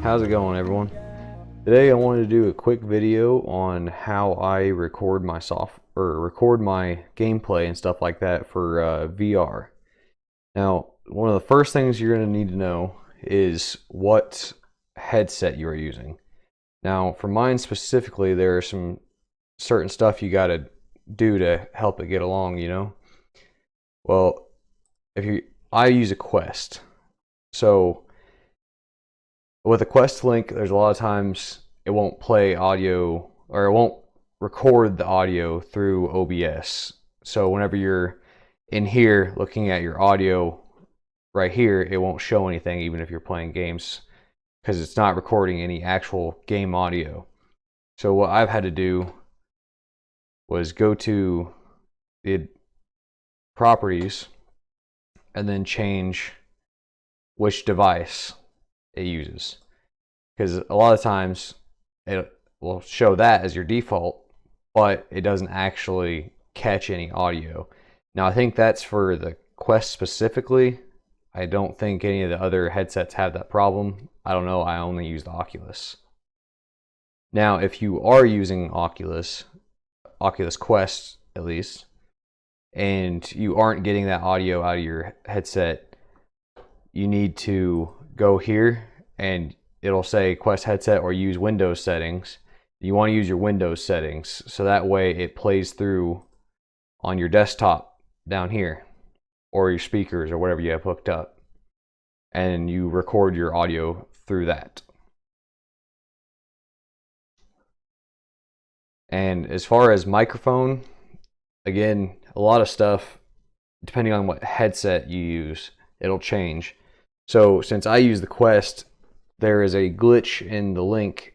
How's it going, everyone? Today I wanted to do a quick video on how I record my record my gameplay and stuff like that for VR. Now, one of the first things you're going to need to know is what headset you are using. Now, for mine specifically, there are some certain stuff you got to do to help it get along, you know? Well, I use a Quest. So with a Quest Link, there's a lot of times it won't play audio, or it won't record the audio through OBS. So whenever you're in here looking at your audio right here, it won't show anything even if you're playing games, because it's not recording any actual game audio. So what I've had to do was go to the properties and then change which device it uses, because a lot of times it will show that as your default, but it doesn't actually catch any audio. Now, I think that's for the Quest specifically. I don't think any of the other headsets have that problem. I don't know, I only use the Oculus. Now, if you are using Oculus Quest at least, and you aren't getting that audio out of your headset, you need to go here and it'll say Quest headset or use Windows settings. You want to use your Windows settings, so that way it plays through on your desktop down here, or your speakers or whatever you have hooked up, and you record your audio through that. And as far as microphone, again, a lot of stuff, depending on what headset you use, it'll change. So since I use the Quest, there is a glitch in the Link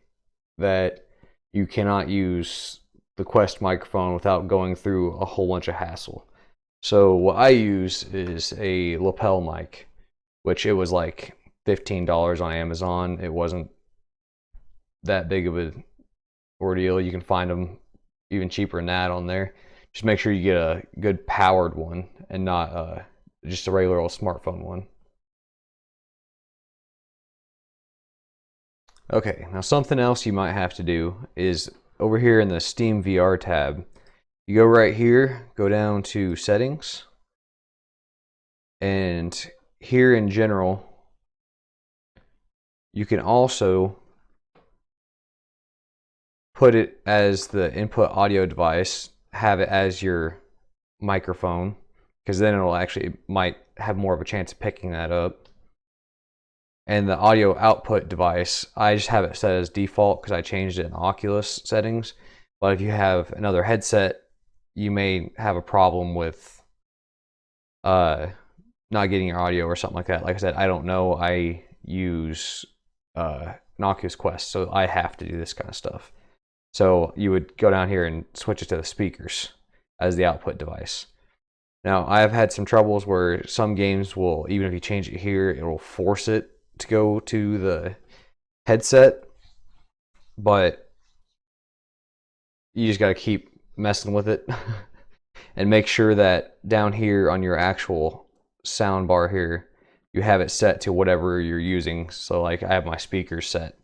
that you cannot use the Quest microphone without going through a whole bunch of hassle. So what I use is a lapel mic, which it was like $15 on Amazon. It wasn't that big of an ordeal. You can find them even cheaper than that on there. Just make sure you get a good powered one and not just a regular old smartphone one. Okay, now something else you might have to do is over here in the Steam VR tab, you go right here, go down to settings, and here in general, you can also put it as the input audio device, have it as your microphone, because then might have more of a chance of picking that up. And the audio output device, I just have it set as default because I changed it in Oculus settings. But if you have another headset, you may have a problem with not getting your audio or something like that. Like I said, I don't know. I use an Oculus Quest, so I have to do this kind of stuff. So you would go down here and switch it to the speakers as the output device. Now, I've had some troubles where some games will, even if you change it here, it will force it to go to the headset, but you just got to keep messing with it and make sure that down here on your actual sound bar here, you have it set to whatever you're using. So like I have my speakers set.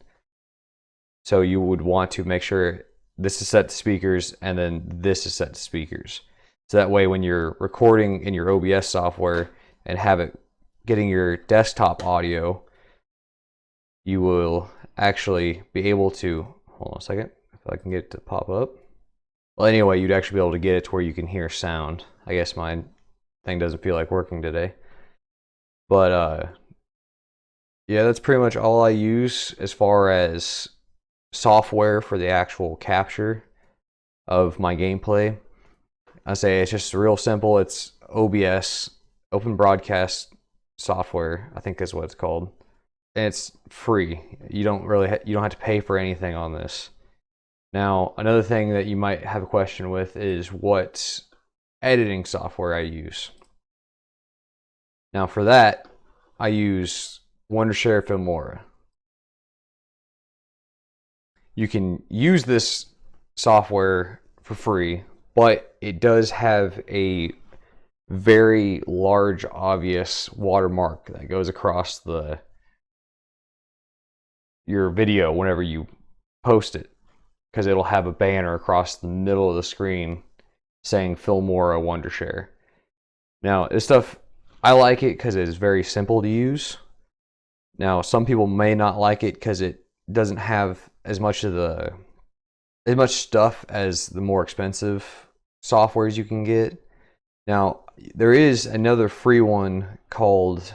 So you would want to make sure this is set to speakers and then this is set to speakers. So that way when you're recording in your OBS software and have it getting your desktop audio, you will actually be able to, hold on a second, if I can get it to pop up. Well, anyway, you'd actually be able to get it to where you can hear sound. I guess my thing doesn't feel like working today. But yeah, that's pretty much all I use as far as software for the actual capture of my gameplay. I say it's just real simple. It's OBS, Open Broadcast Software, I think is what it's called. And it's free. You don't have to pay for anything on this. Now, another thing that you might have a question with is what editing software I use. Now, for that, I use Wondershare Filmora. You can use this software for free, but it does have a very large, obvious watermark that goes across the your video whenever you post it, because it'll have a banner across the middle of the screen saying Filmora Wondershare. Now, this stuff, I like it because it is very simple to use. Now, some people may not like it because it doesn't have as much stuff as the more expensive softwares you can get. Now, there is another free one called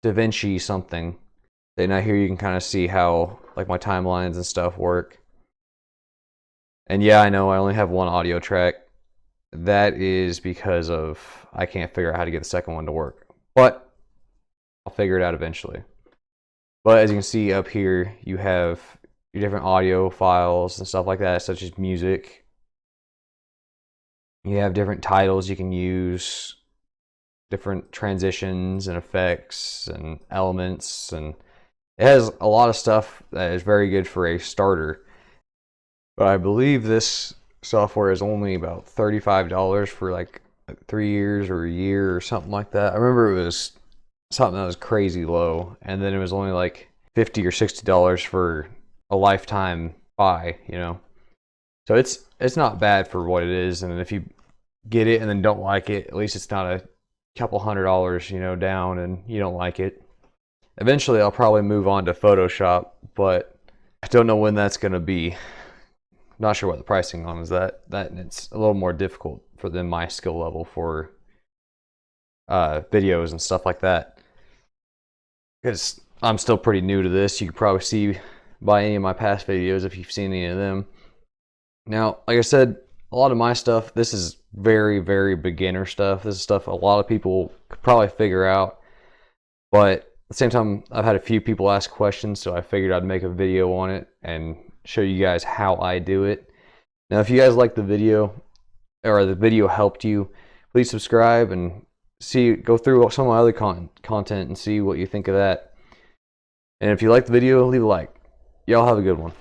DaVinci something. And now here you can kind of see how like my timelines and stuff work. And yeah, I know I only have one audio track. That is because of I can't figure out how to get the second one to work. But I'll figure it out eventually. But as you can see up here, you have your different audio files and stuff like that, such as music. You have different titles you can use, different transitions and effects and elements, and it has a lot of stuff that is very good for a starter. But I believe this software is only about $35 for like 3 years or a year or something like that. I remember it was something that was crazy low, and then it was only like $50 or $60 for a lifetime buy, you know. So it's not bad for what it is, and if you get it and then don't like it, at least it's not a couple $100, you know, down and you don't like it. Eventually I'll probably move on to Photoshop, but I don't know when that's going to be. Not sure what the pricing on is that and it's a little more difficult for them my skill level for videos and stuff like that, because I'm still pretty new to this. You can probably see by any of my past videos if you've seen any of them. Now, like I said, a lot of my stuff, this is very, very beginner stuff. This is stuff a lot of people could probably figure out, but at the same time, I've had a few people ask questions, so I figured I'd make a video on it and show you guys how I do it. Now, if you guys like the video, or the video helped you, please subscribe and go through some of my other content and see what you think of that. And if you like the video, leave a like. Y'all have a good one.